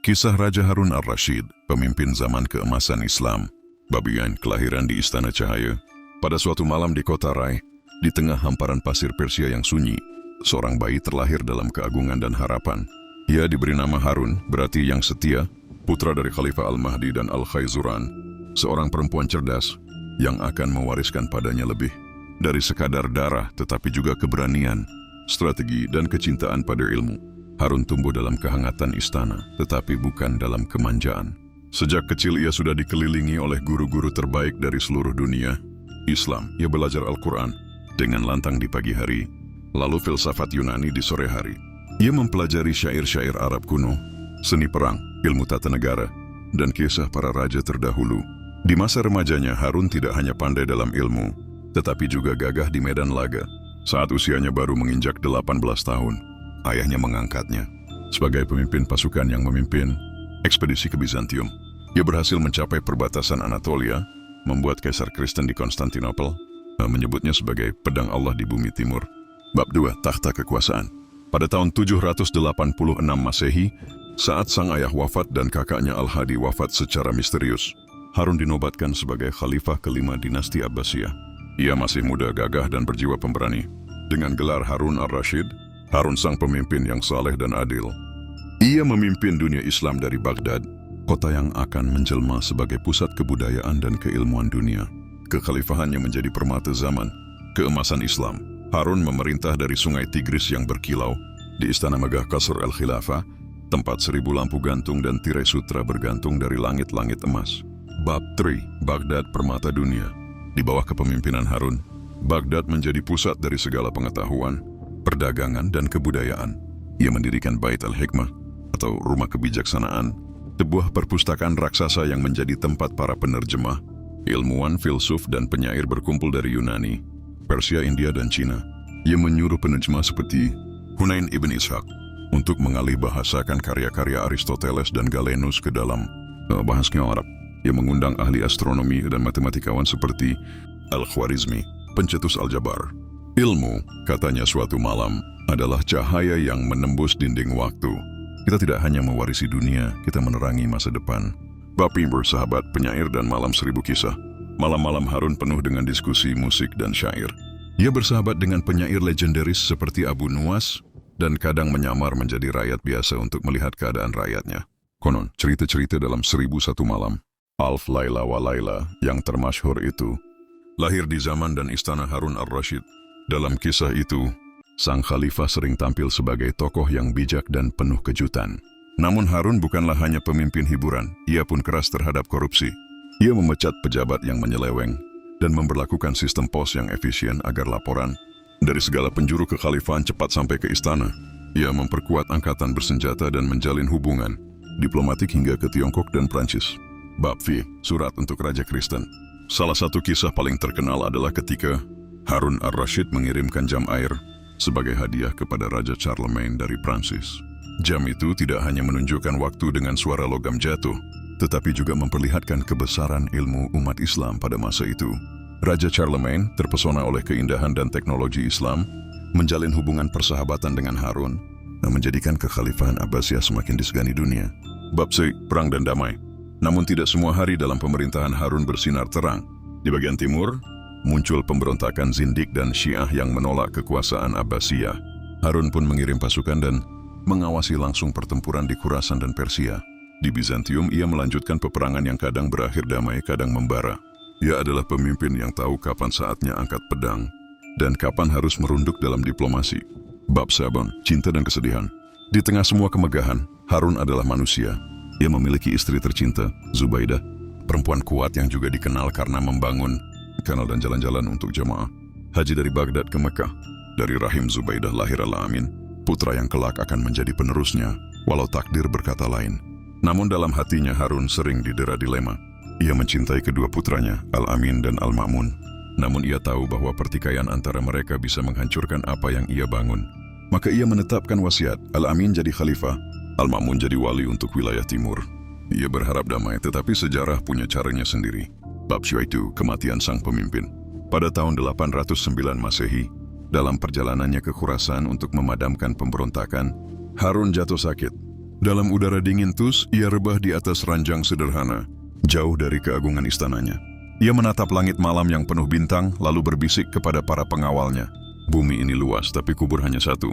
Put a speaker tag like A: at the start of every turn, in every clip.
A: Kisah Raja Harun Ar-Rasyid, pemimpin zaman keemasan Islam. Babian kelahiran di Istana Cahaya. Pada suatu malam di kota Rai, di tengah hamparan pasir Persia yang sunyi, seorang bayi terlahir dalam keagungan dan harapan. Ia diberi nama Harun, berarti yang setia, putra dari Khalifah Al-Mahdi dan Al-Khayzuran, seorang perempuan cerdas yang akan mewariskan padanya lebih dari sekadar darah, tetapi juga keberanian, strategi, dan kecintaan pada ilmu. Harun tumbuh dalam kehangatan istana, tetapi bukan dalam kemanjaan. Sejak kecil ia sudah dikelilingi oleh guru-guru terbaik dari seluruh dunia Islam. Ia belajar Al-Quran dengan lantang di pagi hari, lalu filsafat Yunani di sore hari. Ia mempelajari syair-syair Arab kuno, seni perang, ilmu tata negara, dan kisah para raja terdahulu. Di masa remajanya, Harun tidak hanya pandai dalam ilmu, tetapi juga gagah di medan laga. Saat usianya baru menginjak 18 tahun, ayahnya mengangkatnya sebagai pemimpin pasukan yang memimpin ekspedisi ke Bizantium. Ia berhasil mencapai perbatasan Anatolia, membuat Kaisar Kristen di Konstantinopel menyebutnya sebagai pedang Allah di bumi timur. Bab 2, Takhta Kekuasaan. Pada tahun 786 Masehi, saat sang ayah wafat dan kakaknya Al-Hadi wafat secara misterius, Harun dinobatkan sebagai khalifah kelima dinasti Abbasiyah. Ia masih muda, gagah, dan berjiwa pemberani. Dengan gelar Harun Ar-Rasyid, Harun sang pemimpin yang saleh dan adil. Ia memimpin dunia Islam dari Baghdad, kota yang akan menjelma sebagai pusat kebudayaan dan keilmuan dunia. Kekhalifahannya menjadi permata zaman keemasan Islam. Harun memerintah dari sungai Tigris yang berkilau, di istana megah Qasr al-Khilafah, tempat 1000 lampu gantung dan tirai sutra bergantung dari langit-langit emas. Bab 3, Baghdad Permata Dunia. Di bawah kepemimpinan Harun, Baghdad menjadi pusat dari segala pengetahuan, perdagangan, dan kebudayaan. Ia mendirikan Bait al-Hikmah, atau Rumah Kebijaksanaan, sebuah perpustakaan raksasa yang menjadi tempat para penerjemah, ilmuwan, filsuf, dan penyair berkumpul dari Yunani, Persia, India, dan Cina. Ia menyuruh penerjemah seperti Hunain ibn Ishaq untuk mengalih bahasakan karya-karya Aristoteles dan Galenus ke dalam bahasa Arab. Ia mengundang ahli astronomi dan matematikawan seperti Al-Khwarizmi, pencetus aljabar. Ilmu, katanya suatu malam, adalah cahaya yang menembus dinding waktu. Kita tidak hanya mewarisi dunia, kita menerangi masa depan. Bapi bersahabat, penyair, dan malam 1000 kisah. Malam-malam Harun penuh dengan diskusi, musik, dan syair. Ia bersahabat dengan penyair legendaris seperti Abu Nuwas, dan kadang menyamar menjadi rakyat biasa untuk melihat keadaan rakyatnya. Konon, cerita-cerita dalam 1001 malam, Alf Laila wa Laila, yang termasyhur itu, lahir di zaman dan istana Harun Ar-Rasyid. Dalam kisah itu, sang khalifah sering tampil sebagai tokoh yang bijak dan penuh kejutan. Namun Harun bukanlah hanya pemimpin hiburan, ia pun keras terhadap korupsi. Ia memecat pejabat yang menyeleweng dan memberlakukan sistem pos yang efisien agar laporan dari segala penjuru kekhalifahan cepat sampai ke istana. Ia memperkuat angkatan bersenjata dan menjalin hubungan diplomatik hingga ke Tiongkok dan Prancis. Bab V, Surat untuk Raja Kristen. Salah satu kisah paling terkenal adalah ketika Harun Ar-Rasyid mengirimkan jam air sebagai hadiah kepada Raja Charlemagne dari Prancis. Jam itu tidak hanya menunjukkan waktu dengan suara logam jatuh, tetapi juga memperlihatkan kebesaran ilmu umat Islam pada masa itu. Raja Charlemagne terpesona oleh keindahan dan teknologi Islam, menjalin hubungan persahabatan dengan Harun, dan menjadikan kekhalifahan Abbasiyah semakin disegani dunia. Bab C, Perang dan Damai. Namun tidak semua hari dalam pemerintahan Harun bersinar terang. Di bagian timur, muncul pemberontakan Zindik dan Syiah yang menolak kekuasaan Abbasiyah. Harun pun mengirim pasukan dan mengawasi langsung pertempuran di Khurasan dan Persia. Di Bizantium, ia melanjutkan peperangan yang kadang berakhir damai, kadang membara. Ia adalah pemimpin yang tahu kapan saatnya angkat pedang dan kapan harus merunduk dalam diplomasi. Bab 7, Cinta dan Kesedihan. Di tengah semua kemegahan, Harun adalah manusia. Ia memiliki istri tercinta, Zubaidah, perempuan kuat yang juga dikenal karena membangun kanal dan jalan-jalan untuk jemaah haji dari Baghdad ke Mekah. Dari rahim Zubaidah lahir Al-Amin, putra yang kelak akan menjadi penerusnya, walau takdir berkata lain. Namun dalam hatinya Harun sering didera dilema. Ia mencintai kedua putranya, Al-Amin dan Al-Ma'mun. Namun ia tahu bahwa pertikaian antara mereka bisa menghancurkan apa yang ia bangun. Maka ia menetapkan wasiat, Al-Amin jadi khalifah, Al-Ma'mun jadi wali untuk wilayah timur. Ia berharap damai, tetapi sejarah punya caranya sendiri. Bab itu, Kematian sang pemimpin. Pada tahun 809 Masehi, dalam perjalanannya ke Khurasan untuk memadamkan pemberontakan, Harun jatuh sakit. Dalam udara dingin tus, ia rebah di atas ranjang sederhana, jauh dari keagungan istananya. Ia menatap langit malam yang penuh bintang, lalu berbisik kepada para pengawalnya. Bumi ini luas, tapi kubur hanya satu.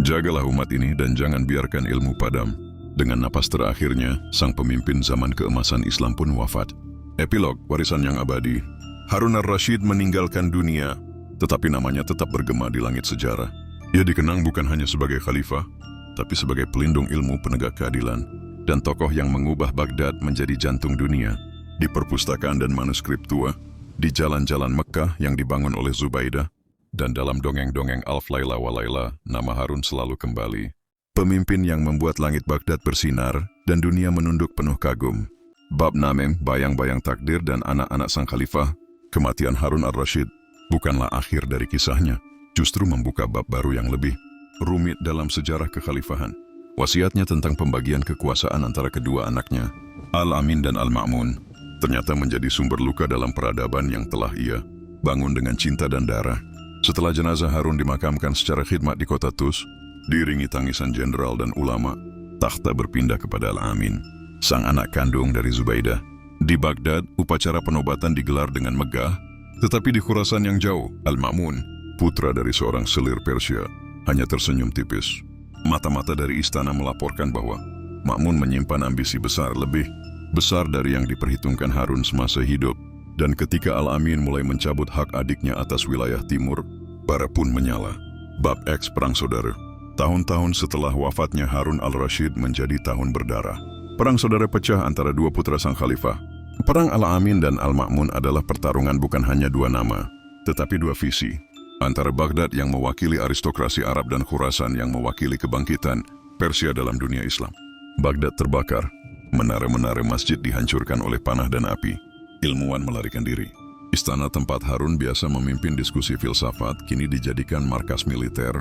A: Jagalah umat ini dan jangan biarkan ilmu padam. Dengan napas terakhirnya, sang pemimpin zaman keemasan Islam pun wafat. Epilog, warisan yang abadi. Harun ar-Rasyid meninggalkan dunia, tetapi namanya tetap bergema di langit sejarah. Ia dikenang bukan hanya sebagai khalifah, tapi sebagai pelindung ilmu penegak keadilan, dan tokoh yang mengubah Baghdad menjadi jantung dunia. Di perpustakaan dan manuskrip tua, di jalan-jalan Mekah yang dibangun oleh Zubaidah, dan dalam dongeng-dongeng Alf Laila wa Laila, nama Harun selalu kembali. Pemimpin yang membuat langit Baghdad bersinar dan dunia menunduk penuh kagum. Bab Namim, bayang-bayang takdir dan anak-anak sang khalifah, kematian Harun ar-Rasyid, bukanlah akhir dari kisahnya, justru membuka bab baru yang lebih rumit dalam sejarah kekhalifahan. Wasiatnya tentang pembagian kekuasaan antara kedua anaknya, Al-Amin dan Al-Ma'mun, ternyata menjadi sumber luka dalam peradaban yang telah ia bangun dengan cinta dan darah. Setelah jenazah Harun dimakamkan secara khidmat di kota Tus, diiringi tangisan jenderal dan ulama, takhta berpindah kepada Al-Amin, sang anak kandung dari Zubaidah. Di Baghdad, upacara penobatan digelar dengan megah, tetapi di Khurasan yang jauh, Al-Ma'mun, putra dari seorang selir Persia, hanya tersenyum tipis. Mata-mata dari istana melaporkan bahwa Ma'mun menyimpan ambisi besar, lebih besar dari yang diperhitungkan Harun semasa hidup, dan ketika Al-Amin mulai mencabut hak adiknya atas wilayah timur, bara pun menyala. Bab X Perang Saudara. Tahun-tahun setelah wafatnya Harun al-Rasyid menjadi tahun berdarah. Perang saudara pecah antara dua putra sang khalifah. Perang Al-Amin dan Al-Ma'mun adalah pertarungan bukan hanya dua nama, tetapi dua visi. Antara Baghdad yang mewakili aristokrasi Arab dan Khurasan yang mewakili kebangkitan Persia dalam dunia Islam. Baghdad terbakar, menara-menara masjid dihancurkan oleh panah dan api. Ilmuwan melarikan diri. Istana tempat Harun biasa memimpin diskusi filsafat kini dijadikan markas militer.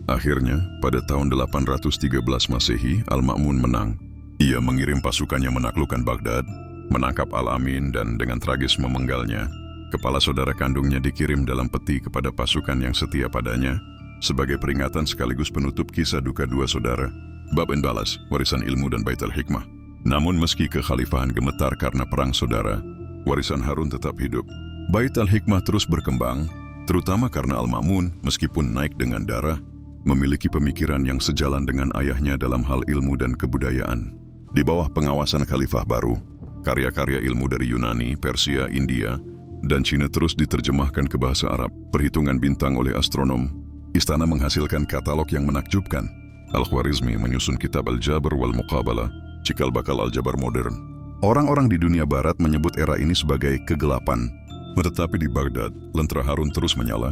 A: Akhirnya, pada tahun 813 Masehi, Al-Ma'mun menang. Ia mengirim pasukannya menaklukkan Baghdad, menangkap Al-Amin dan dengan tragis memenggalnya. Kepala saudara kandungnya dikirim dalam peti kepada pasukan yang setia padanya, sebagai peringatan sekaligus penutup kisah duka dua saudara. Bab Balas, warisan ilmu dan Bait al-Hikmah. Namun meski kekhalifahan gemetar karena perang saudara, warisan Harun tetap hidup. Bait al-Hikmah terus berkembang, terutama karena Al-Ma'mun, meskipun naik dengan darah, memiliki pemikiran yang sejalan dengan ayahnya dalam hal ilmu dan kebudayaan. Di bawah pengawasan khalifah baru, karya-karya ilmu dari Yunani, Persia, India, dan Cina terus diterjemahkan ke bahasa Arab. Perhitungan bintang oleh astronom, istana menghasilkan katalog yang menakjubkan. Al-Khwarizmi menyusun kitab Al-Jabr wal Muqabalah, cikal bakal aljabar modern. Orang-orang di dunia barat menyebut era ini sebagai kegelapan. Tetapi di Baghdad, lentera Harun terus menyala,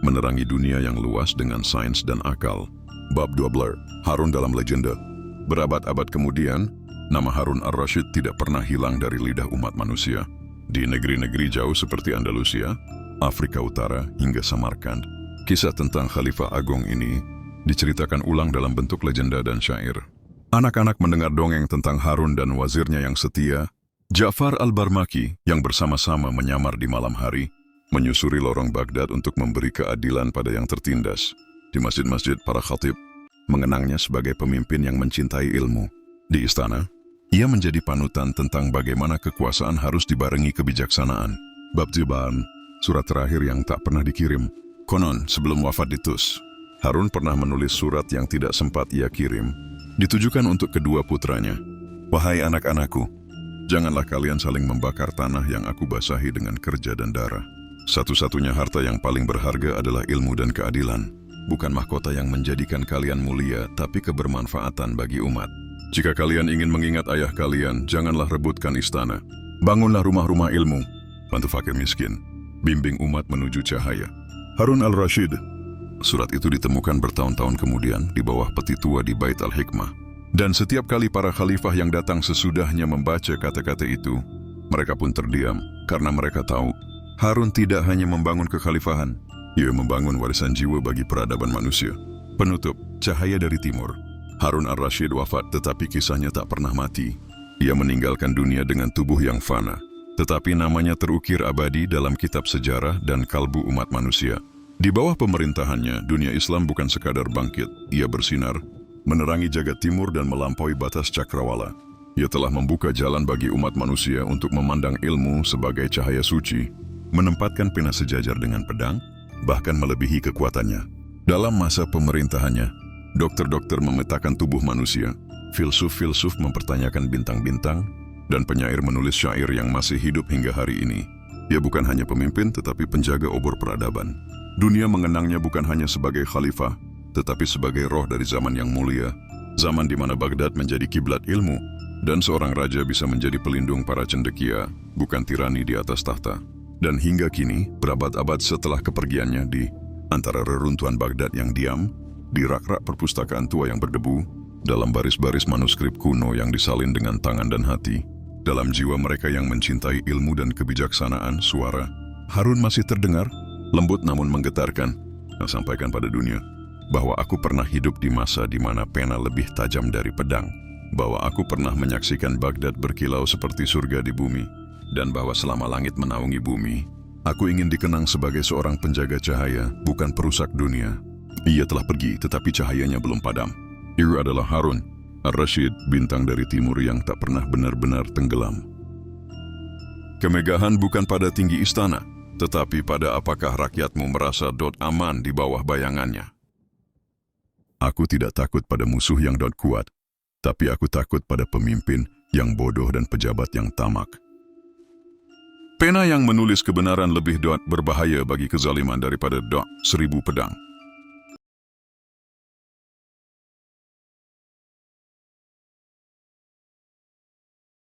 A: menerangi dunia yang luas dengan sains dan akal. Bab 12, Harun dalam legenda. Berabad-abad kemudian, nama Harun ar-Rasyid tidak pernah hilang dari lidah umat manusia. Di negeri-negeri jauh seperti Andalusia, Afrika Utara, hingga Samarkand, kisah tentang Khalifah Agung ini diceritakan ulang dalam bentuk legenda dan syair. Anak-anak mendengar dongeng tentang Harun dan wazirnya yang setia, Ja'far al-Barmaki, yang bersama-sama menyamar di malam hari, menyusuri lorong Baghdad untuk memberi keadilan pada yang tertindas. Di masjid-masjid, para khatib mengenangnya sebagai pemimpin yang mencintai ilmu. Di istana, ia menjadi panutan tentang bagaimana kekuasaan harus dibarengi kebijaksanaan. Bab Ziban, surat terakhir yang tak pernah dikirim. Konon, sebelum wafat di Tus, Harun pernah menulis surat yang tidak sempat ia kirim, ditujukan untuk kedua putranya. Wahai anak-anakku, janganlah kalian saling membakar tanah yang aku basahi dengan kerja dan darah. Satu-satunya harta yang paling berharga adalah ilmu dan keadilan. Bukan mahkota yang menjadikan kalian mulia, tapi kebermanfaatan bagi umat. Jika kalian ingin mengingat ayah kalian, janganlah rebutkan istana. Bangunlah rumah-rumah ilmu, bantu fakir miskin, bimbing umat menuju cahaya. Harun al-Rasyid. Surat itu ditemukan bertahun-tahun kemudian di bawah peti tua di Bait al-Hikmah. Dan setiap kali para khalifah yang datang sesudahnya membaca kata-kata itu, mereka pun terdiam karena mereka tahu Harun tidak hanya membangun kekhalifahan, ia membangun warisan jiwa bagi peradaban manusia. Penutup, cahaya dari timur. Harun ar-Rasyid wafat tetapi kisahnya tak pernah mati. Ia meninggalkan dunia dengan tubuh yang fana, tetapi namanya terukir abadi dalam kitab sejarah dan kalbu umat manusia. Di bawah pemerintahannya, dunia Islam bukan sekadar bangkit, ia bersinar, menerangi jagat timur dan melampaui batas cakrawala. Ia telah membuka jalan bagi umat manusia untuk memandang ilmu sebagai cahaya suci, menempatkan pena sejajar dengan pedang, bahkan melebihi kekuatannya. Dalam masa pemerintahannya, dokter-dokter memetakan tubuh manusia, filsuf-filsuf mempertanyakan bintang-bintang, dan penyair menulis syair yang masih hidup hingga hari ini. Ia bukan hanya pemimpin tetapi penjaga obor peradaban. Dunia mengenangnya bukan hanya sebagai khalifah, tetapi sebagai roh dari zaman yang mulia, zaman di mana Baghdad menjadi kiblat ilmu, dan seorang raja bisa menjadi pelindung para cendekia, bukan tirani di atas tahta. Dan hingga kini, berabad-abad setelah kepergiannya di antara reruntuhan Baghdad yang diam, di rak-rak perpustakaan tua yang berdebu, dalam baris-baris manuskrip kuno yang disalin dengan tangan dan hati, dalam jiwa mereka yang mencintai ilmu dan kebijaksanaan, suara Harun masih terdengar, lembut namun menggetarkan, yang sampaikan pada dunia, bahwa aku pernah hidup di masa di mana pena lebih tajam dari pedang, bahwa aku pernah menyaksikan Baghdad berkilau seperti surga di bumi, dan bahwa selama langit menaungi bumi, aku ingin dikenang sebagai seorang penjaga cahaya, bukan perusak dunia. Ia telah pergi, tetapi cahayanya belum padam. Ia adalah Harun Ar-Rasyid, bintang dari timur yang tak pernah benar-benar tenggelam. Kemegahan bukan pada tinggi istana, tetapi pada apakah rakyatmu merasa aman di bawah bayangannya. Aku tidak takut pada musuh yang kuat, tapi aku takut pada pemimpin yang bodoh dan pejabat yang tamak. Pena yang menulis kebenaran lebih berbahaya bagi kezaliman daripada 1000 pedang.